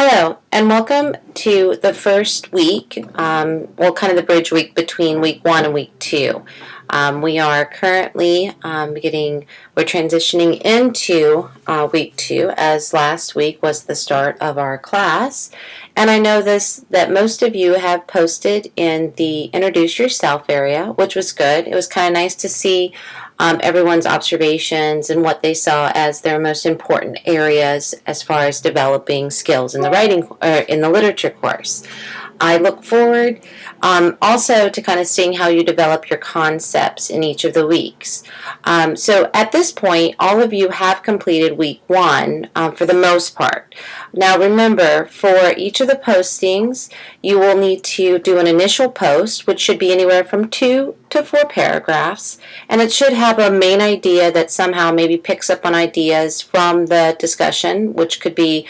Hello, and welcome to the first week, kind of the bridge week between week 1 and week 2. We are currently we're transitioning into week 2, as last week was the start of our class. And I know that most of you have posted in the Introduce Yourself area, which was good. It was kind of nice to see everyone's observations and what they saw as their most important areas as far as developing skills in the writing or in the literature course. I look forward also to kind of seeing how you develop your concepts in each of the weeks. So at this point, all of you have completed week 1 for the most part. Now remember, for each of the postings, you will need to do an initial post, which should be anywhere from 2 to 4 paragraphs, and it should have a main idea that somehow maybe picks up on ideas from the discussion, which could be,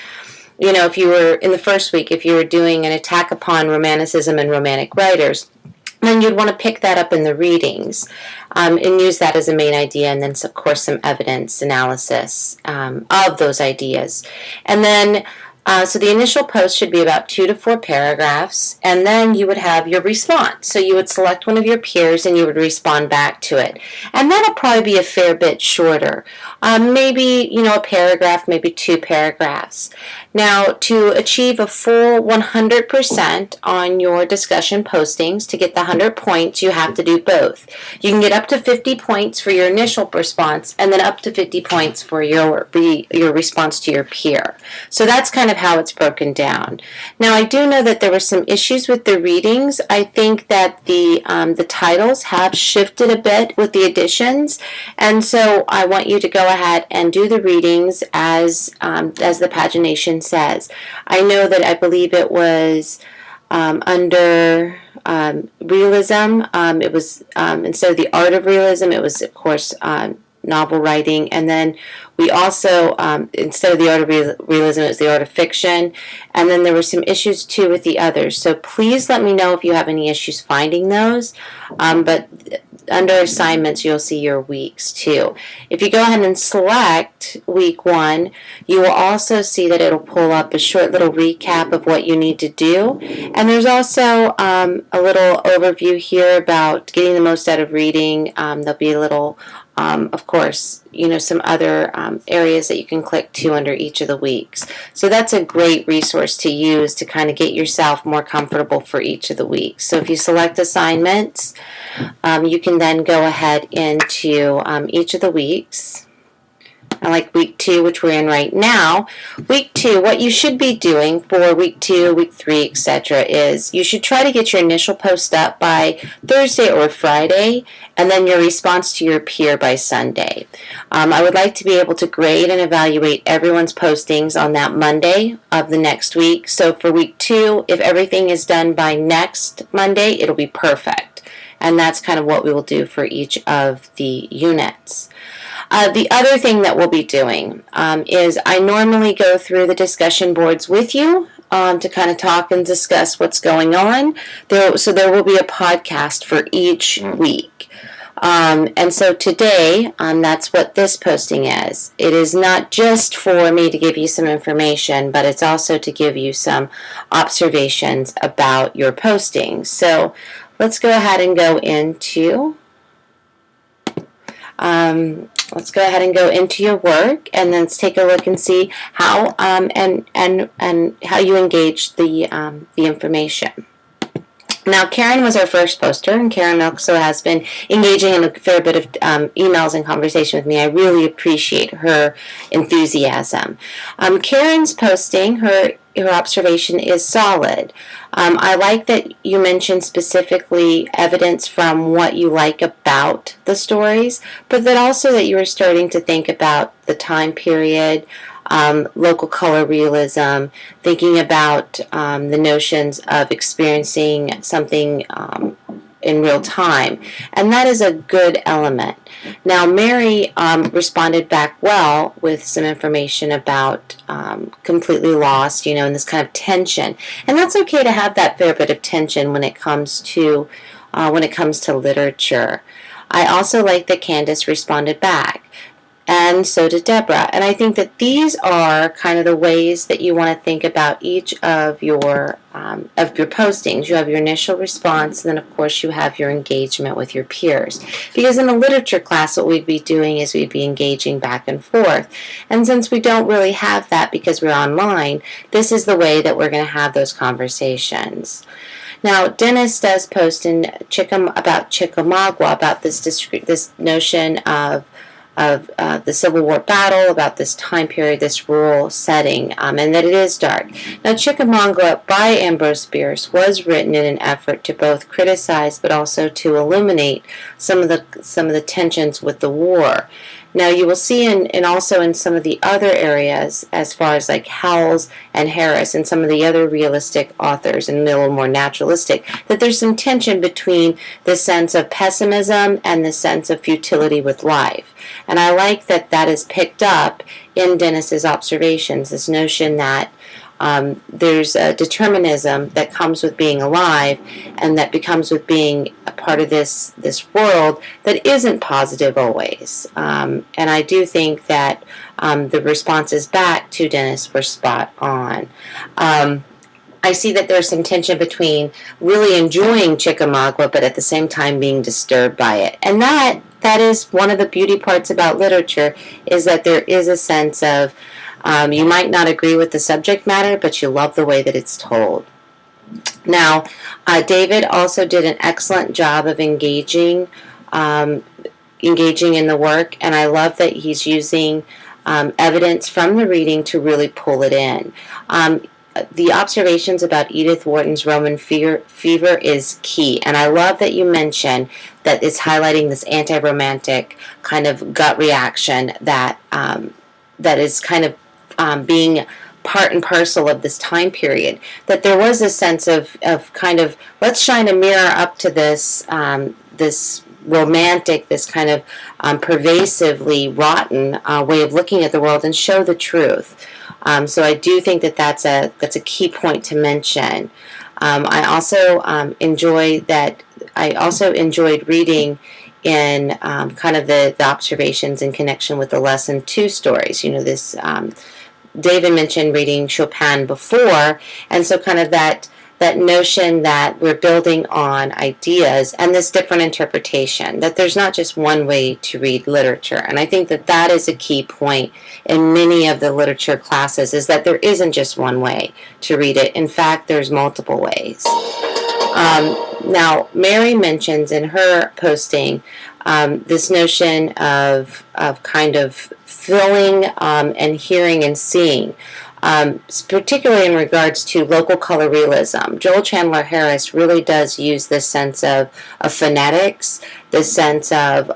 if you were in the first week, if you were doing an attack upon romanticism and romantic writers, then you'd want to pick that up in the readings and use that as a main idea, and then, of course, some evidence analysis of those ideas. And then, so the initial post should be about 2 to 4 paragraphs, and then you would have your response. So you would select one of your peers and you would respond back to it. And that'll probably be a fair bit shorter. Maybe, a paragraph, maybe 2 paragraphs. Now, to achieve a full 100% on your discussion postings, to get the 100 points, you have to do both. You can get up to 50 points for your initial response, and then up to 50 points for your response to your peer. So that's kind of how it's broken down. Now, I do know that there were some issues with the readings. I think that the titles have shifted a bit with the additions, and so I want you to go ahead and do the readings as the pagination says. I know that I believe it was under realism. It was instead of the art of realism, it was, of course, novel writing. And then we also, instead of the art of realism, it was the art of fiction. And then there were some issues too with the others. So please let me know if you have any issues finding those. But under assignments, you'll see your weeks too. If you go ahead and select week 1, you will also see that it'll pull up a short little recap of what you need to do. And there's also a little overview here about getting the most out of reading. There'll be a little, of course, some other areas that you can click to under each of the weeks. So that's a great resource to use to kind of get yourself more comfortable for each of the weeks. So if you select assignments, you can then go ahead into each of the weeks. Like week 2, which we're in right now. Week 2, what you should be doing for week 2, week 3, etc. is you should try to get your initial post up by Thursday or Friday, and then your response to your peer by Sunday. I would like to be able to grade and evaluate everyone's postings on that Monday of the next week. So for week 2, if everything is done by next Monday, it'll be perfect. And that's kind of what we will do for each of the units. The other thing that we'll be doing is I normally go through the discussion boards with you to kind of talk and discuss what's going on. So there will be a podcast for each week. And so today, that's what this posting is. It is not just for me to give you some information, but it's also to give you some observations about your postings. So let's go ahead and go into your work, and then let's take a look and see how and how you engage the information. Now, Karen was our first poster, and Karen also has been engaging in a fair bit of emails and conversation with me. I really appreciate her enthusiasm. Karen's posting, her observation is solid. I like that you mentioned specifically evidence from what you like about the stories, but that also that you were starting to think about the time period, local color realism, thinking about the notions of experiencing something in real time. And that is a good element. Now, Mary responded back well with some information about completely lost, and this kind of tension. And that's okay to have that fair bit of tension when it comes to literature. I also like that Candace responded back. and so did Deborah. And I think that these are kind of the ways that you want to think about each of your postings. You have your initial response, and then of course you have your engagement with your peers. Because in a literature class, what we'd be doing is we'd be engaging back and forth. And since we don't really have that because we're online, this is the way that we're going to have those conversations. Now, Dennis does post in about Chickamauga, about this notion of the Civil War battle, about this time period, this rural setting, and that it is dark. Now, Chickamauga by Ambrose Bierce was written in an effort to both criticize but also to illuminate some of the tensions with the war. Now, you will see and also in some of the other areas, as far as like Howells and Harris and some of the other realistic authors and a little more naturalistic, that there's some tension between the sense of pessimism and the sense of futility with life. And I like that that is picked up in Dennis's observations, this notion that there's a determinism that comes with being alive and that becomes with being a part of this world that isn't positive always. And I do think that the responses back to Dennis were spot on. I see that there's some tension between really enjoying Chickamauga but at the same time being disturbed by it. And that is one of the beauty parts about literature, is that there is a sense of you might not agree with the subject matter, but you love the way that it's told. Now, David also did an excellent job of engaging in the work, and I love that he's using evidence from the reading to really pull it in. The observations about Edith Wharton's Roman fever is key, and I love that you mentioned that it's highlighting this anti-romantic kind of gut reaction that is kind of being part and parcel of this time period. That there was a sense of kind of, let's shine a mirror up to this this romantic, this kind of pervasively rotten way of looking at the world and show the truth. So I do think that that's a key point to mention. I also enjoyed reading in kind of the observations in connection with the lesson 2 stories. You know, this David mentioned reading Chopin before, and so kind of that notion that we're building on ideas and this different interpretation, that there's not just one way to read literature. And I think that is a key point in many of the literature classes, is that there isn't just one way to read it. In fact, there's multiple ways. Now, Mary mentions in her posting this notion of kind of feeling and hearing and seeing, particularly in regards to local color realism. Joel Chandler Harris really does use this sense of phonetics, this sense of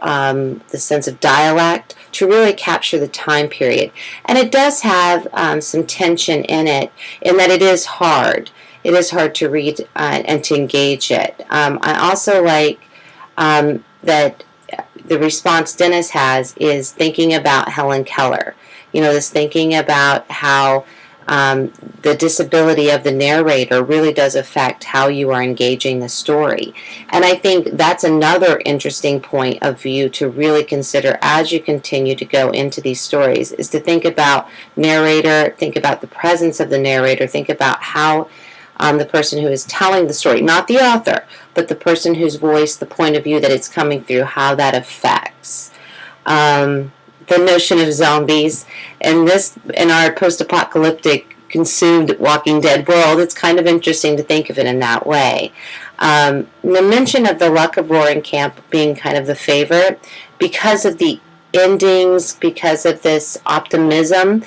dialect to really capture the time period, and it does have some tension in it, in that it is hard. It is hard to read and to engage it. I also like that the response Dennis has is thinking about Helen Keller. You know, this thinking about how the disability of the narrator really does affect how you are engaging the story. And I think that's another interesting point of view to really consider as you continue to go into these stories, is to think about narrator, think about the presence of the narrator, think about how the person who is telling the story, not the author, but the person whose voice, the point of view that it's coming through, how that affects. The notion of zombies, and this, in our post-apocalyptic, consumed Walking Dead world, it's kind of interesting to think of it in that way. The mention of the Luck of Roaring Camp being kind of the favorite because of the endings, because of this optimism,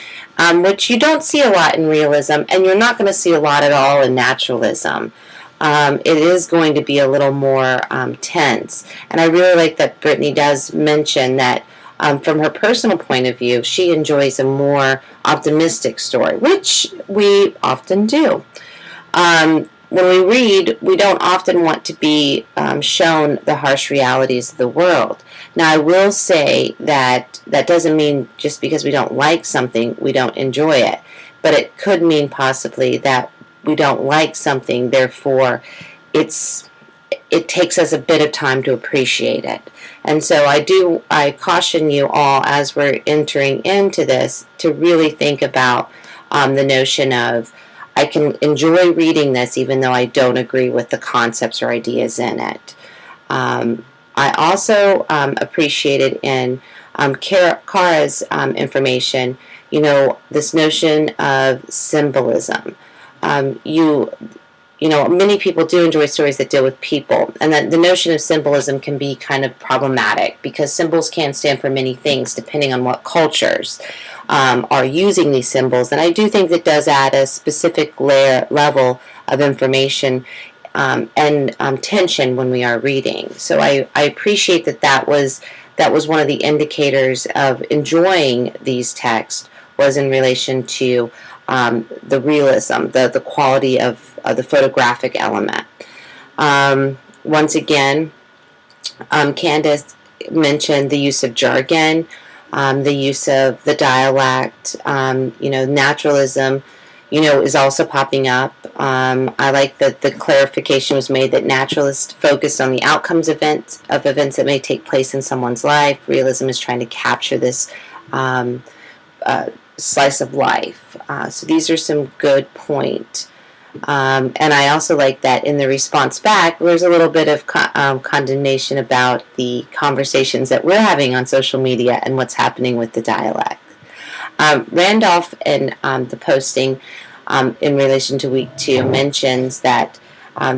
which you don't see a lot in realism, and you're not going to see a lot at all in naturalism. It is going to be a little more tense. And I really like that Brittany does mention that from her personal point of view, she enjoys a more optimistic story, which we often do. When we read, we don't often want to be shown the harsh realities of the world. Now, I will say that doesn't mean just because we don't like something, we don't enjoy it. But it could mean possibly that we don't like something, therefore it takes us a bit of time to appreciate it. And so I caution you all as we're entering into this to really think about the notion of, I can enjoy reading this even though I don't agree with the concepts or ideas in it. I also appreciated in Kara's information, this notion of symbolism. Many people do enjoy stories that deal with people, and that the notion of symbolism can be kind of problematic because symbols can stand for many things depending on what cultures are using these symbols. And I do think that does add a specific level of information and tension when we are reading. So I appreciate that was one of the indicators of enjoying these texts, was in relation to the realism, the quality of the photographic element. Once again, Candace mentioned the use of jargon, the use of the dialect, naturalism, is also popping up. I like that the clarification was made that naturalists focus on the outcomes of events that may take place in someone's life. Realism is trying to capture this slice of life. So these are some good points. And I also like that in the response back, there's a little bit of condemnation about the conversations that we're having on social media and what's happening with the dialect. Randolph in the posting in relation to week 2 mentions that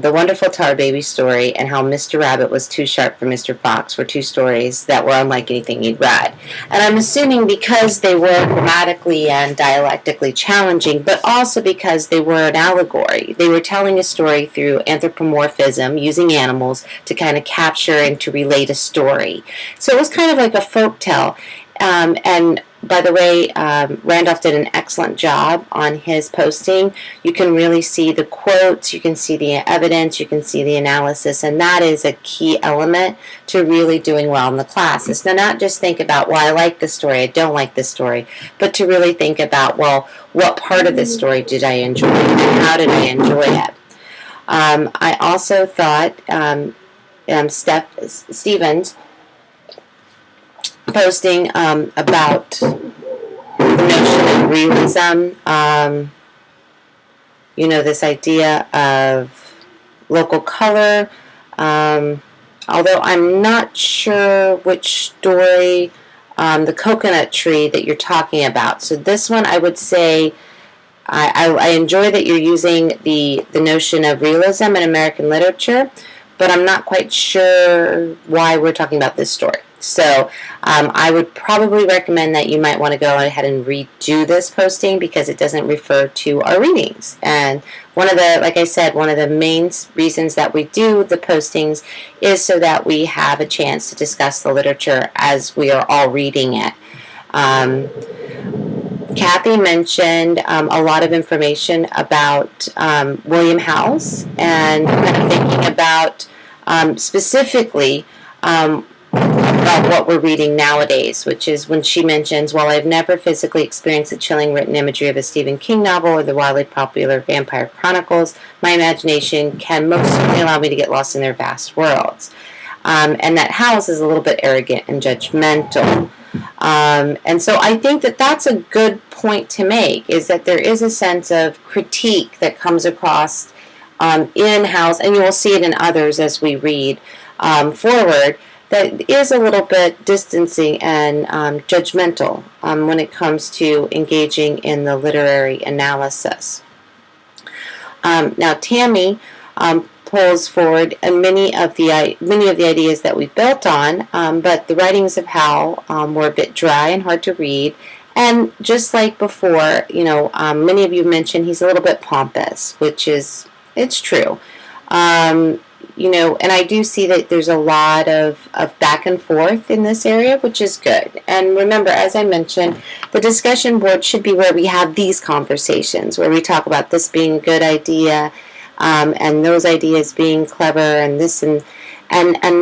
the Wonderful Tar Baby story and how Mr. Rabbit was too sharp for Mr. Fox were 2 stories that were unlike anything he'd read. And I'm assuming because they were grammatically and dialectically challenging, but also because they were an allegory. They were telling a story through anthropomorphism, using animals to kind of capture and to relate a story. So it was kind of like a folk tale. And by the way, Randolph did an excellent job on his posting. You can really see the quotes, you can see the evidence, you can see the analysis, and that is a key element to really doing well in the classes. Now, not just think about, well, I like this story, I don't like this story, but to really think about, well, what part of this story did I enjoy, and how did I enjoy it? I also thought Stevens posting about the notion of realism, this idea of local color, although I'm not sure which story, the coconut tree that you're talking about. So this one, I would say, I enjoy that you're using the notion of realism in American literature, but I'm not quite sure why we're talking about this story. So I would probably recommend that you might want to go ahead and redo this posting because it doesn't refer to our readings. And one of the main reasons that we do the postings is so that we have a chance to discuss the literature as we are all reading it. Kathy mentioned a lot of information about William House, and kind of thinking about specifically about what we're reading nowadays, which is when she mentions, while I've never physically experienced the chilling written imagery of a Stephen King novel or the wildly popular Vampire Chronicles, my imagination can most certainly allow me to get lost in their vast worlds. And that House is a little bit arrogant and judgmental. And so I think that that's a good point to make, is that there is a sense of critique that comes across in House, and you will see it in others as we read forward, that is a little bit distancing and judgmental when it comes to engaging in the literary analysis. Now, Tammy pulls forward many of the ideas that we built on, but the writings of Hal were a bit dry and hard to read. And just like before, many of you mentioned he's a little bit pompous, it's true. And I do see that there's a lot of back and forth in this area, which is good. And remember, as I mentioned, the discussion board should be where we have these conversations, where we talk about this being a good idea, and those ideas being clever, and this and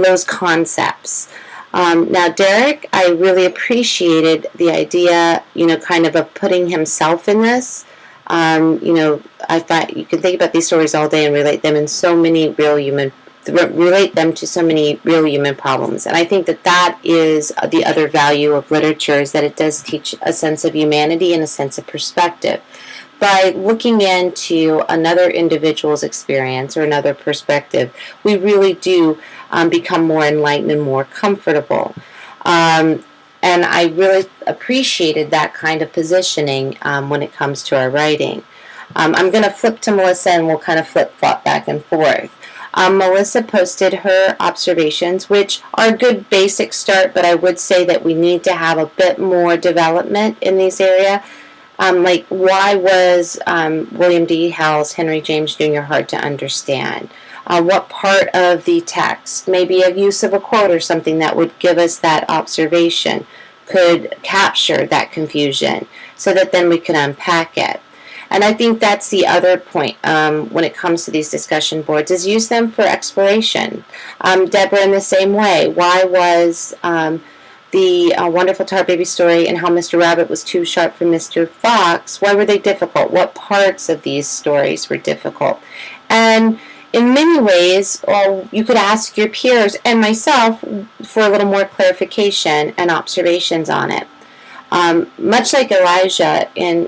those concepts. Now, Derek, I really appreciated the idea, kind of putting himself in this. I thought you can think about these stories all day and relate them in so many real human relate them to so many real human problems. And I think that that is the other value of literature, is that it does teach a sense of humanity and a sense of perspective. By looking into another individual's experience or another perspective, we really do become more enlightened and more comfortable. And I really appreciated that kind of positioning when it comes to our writing. I'm going to flip to Melissa, and we'll kind of flip-flop back and forth. Melissa posted her observations, which are a good basic start, but I would say that we need to have a bit more development in these areas. Like, why was William D. Howell's Henry James Jr. hard to understand? What part of the text, maybe a use of a quote or something that would give us that observation, could capture that confusion so that then we can unpack it. And I think that's the other point when it comes to these discussion boards, is use them for exploration. Deborah, in the same way, why was the Wonderful Tar Baby story and How Mr. Rabbit Was Too Sharp for Mr. Fox, why were they difficult? What parts of these stories were difficult? And in many ways, you could ask your peers and myself for a little more clarification and observations on it. Much like Elijah in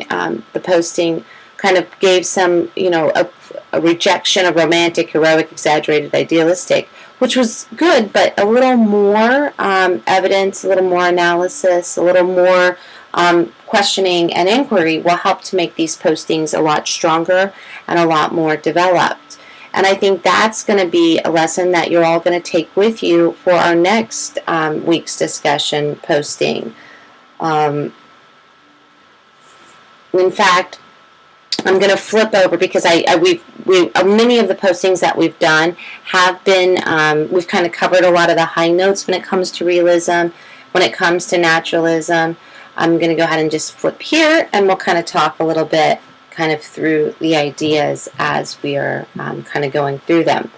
the posting kind of gave some, a rejection of romantic, heroic, exaggerated, idealistic, which was good, but a little more evidence, a little more analysis, a little more questioning and inquiry will help to make these postings a lot stronger and a lot more developed. And I think that's going to be a lesson that you're all going to take with you for our next week's discussion posting. In fact, I'm going to flip over because many of the postings that we've done have been, we've kind of covered a lot of the high notes when it comes to realism, when it comes to naturalism. I'm going to go ahead and just flip here, and we'll kind of talk a little bit kind of through the ideas as we are kind of going through them.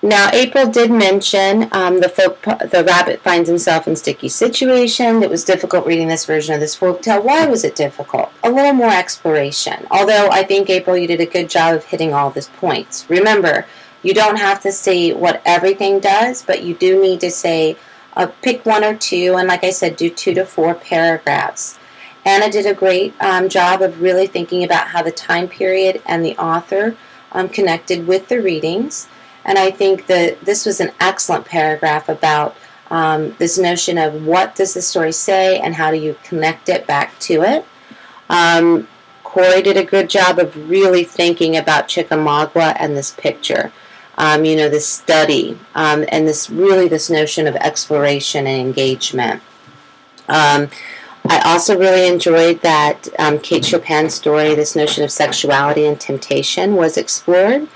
Now, April did mention the rabbit finds himself in sticky situation. It was difficult reading this version of this folktale. Why was it difficult? A little more exploration. Although I think, April, you did a good job of hitting all these points. Remember, you don't have to say what everything does, but you do need to say, pick one or two, and like I said, do 2 to 4 paragraphs. Anna did a great job of really thinking about how the time period and the author connected with the readings. And I think that this was an excellent paragraph about this notion of what does the story say and how do you connect it back to it. Corey did a good job of really thinking about Chickamauga and this picture, this study, and this notion of exploration and engagement. I also really enjoyed that Kate Chopin's story, this notion of sexuality and temptation, was explored.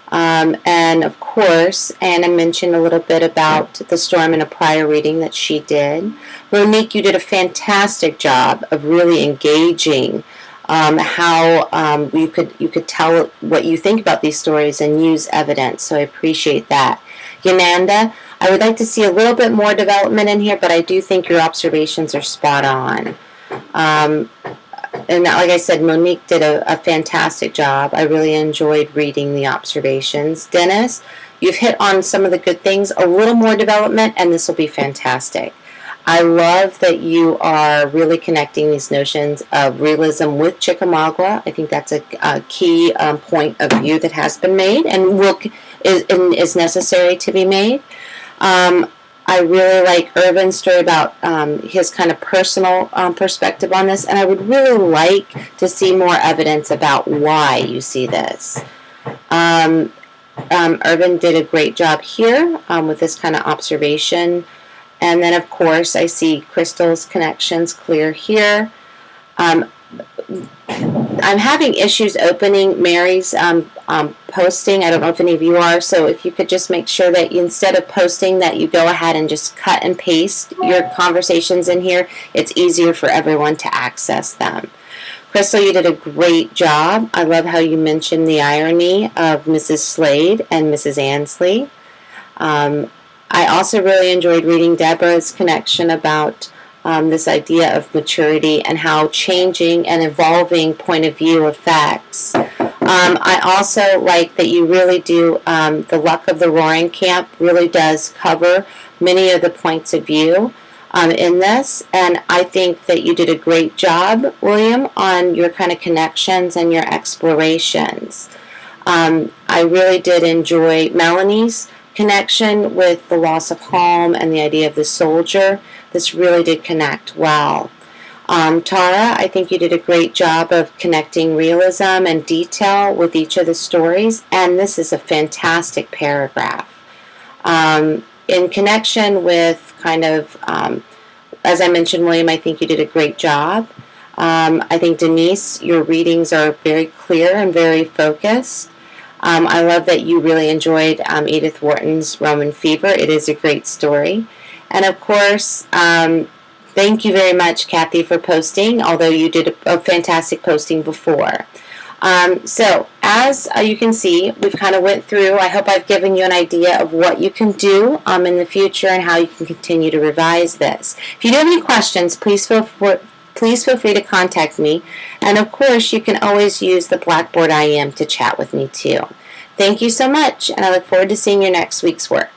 And of course, Anna mentioned a little bit about the storm in a prior reading that she did. Monique, you did a fantastic job of really engaging how you could tell what you think about these stories and use evidence. So I appreciate that. Yananda, I would like to see a little bit more development in here, but I do think your observations are spot on. And like I said, Monique did a fantastic job. I really enjoyed reading the observations. Dennis, you've hit on some of the good things, a little more development, and this will be fantastic. I love that you are really connecting these notions of realism with Chickamauga. I think that's a key point of view that has been made and is necessary to be made. I really like Irvin's story about his kind of personal perspective on this, and I would really like to see more evidence about why you see this. Irvin did a great job here with this kind of observation. And then, of course, I see Crystal's connections clear here. I'm having issues opening Mary's posting. I don't know if any of you are, so if you could just make sure that instead of posting that you go ahead and just cut and paste your conversations in here, it's easier for everyone to access them. Crystal, you did a great job. I love how you mentioned the irony of Mrs. Slade and Mrs. Ansley. I also really enjoyed reading Deborah's connection about this idea of maturity and how changing and evolving point of view affects I also like that you really do, the Luck of the Roaring Camp really does cover many of the points of view in this, and I think that you did a great job, William, on your kind of connections and your explorations. I really did enjoy Melanie's connection with the loss of home and the idea of the soldier. This really did connect well. Tara, I think you did a great job of connecting realism and detail with each of the stories, and this is a fantastic paragraph. In connection with kind of, as I mentioned, William, I think you did a great job. I think, Denise, your readings are very clear and very focused. I love that you really enjoyed Edith Wharton's Roman Fever. It is a great story. And of course, thank you very much, Kathy, for posting, although you did a fantastic posting before. So, as you can see, we've kind of went through. I hope I've given you an idea of what you can do in the future and how you can continue to revise this. If you do have any questions, please feel free to contact me. And of course, you can always use the Blackboard IM to chat with me too. Thank you so much, and I look forward to seeing your next week's work.